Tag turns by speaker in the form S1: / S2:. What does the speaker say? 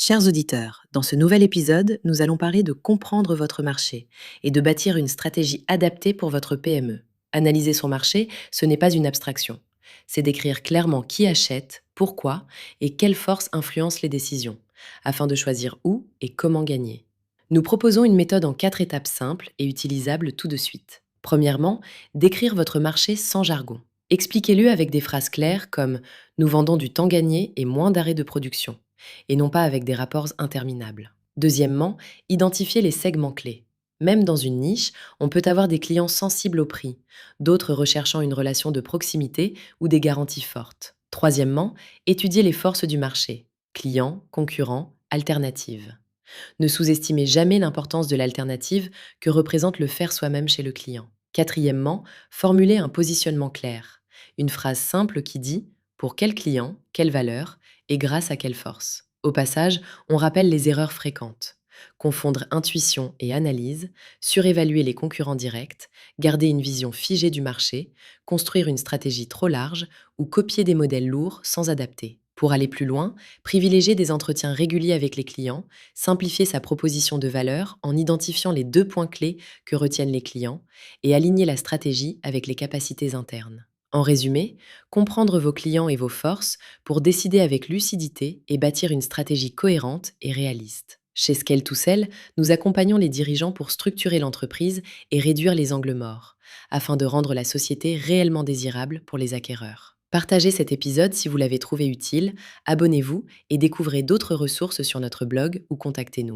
S1: Chers auditeurs, dans ce nouvel épisode, nous allons parler de comprendre votre marché et de bâtir une stratégie adaptée pour votre PME. Analyser son marché, ce n'est pas une abstraction. C'est d'écrire clairement qui achète, pourquoi et quelles forces influencent les décisions, afin de choisir où et comment gagner. Nous proposons une méthode en 4 étapes simples et utilisables tout de suite. Premièrement, décrire votre marché sans jargon. Expliquez-le avec des phrases claires comme «Nous vendons du temps gagné et moins d'arrêts de production» et non pas avec des rapports interminables. Deuxièmement, identifier les segments clés. Même dans une niche, on peut avoir des clients sensibles au prix, d'autres recherchant une relation de proximité ou des garanties fortes. Troisièmement, étudier les forces du marché. Clients, concurrents, alternatives. Ne sous-estimez jamais l'importance de l'alternative que représente le faire soi-même chez le client. Quatrièmement, formulez un positionnement clair. Une phrase simple qui dit pour quel client, quelle valeur et grâce à quelle force. Au passage, on rappelle les erreurs fréquentes. Confondre intuition et analyse, surévaluer les concurrents directs, garder une vision figée du marché, construire une stratégie trop large ou copier des modèles lourds sans adapter. Pour aller plus loin, privilégier des entretiens réguliers avec les clients, simplifier sa proposition de valeur en identifiant les 2 points clés que retiennent les clients et aligner la stratégie avec les capacités internes. En résumé, comprendre vos clients et vos forces pour décider avec lucidité et bâtir une stratégie cohérente et réaliste. Chez Scale to Sell, nous accompagnons les dirigeants pour structurer l'entreprise et réduire les angles morts, afin de rendre la société réellement désirable pour les acquéreurs. Partagez cet épisode si vous l'avez trouvé utile, abonnez-vous et découvrez d'autres ressources sur notre blog ou contactez-nous.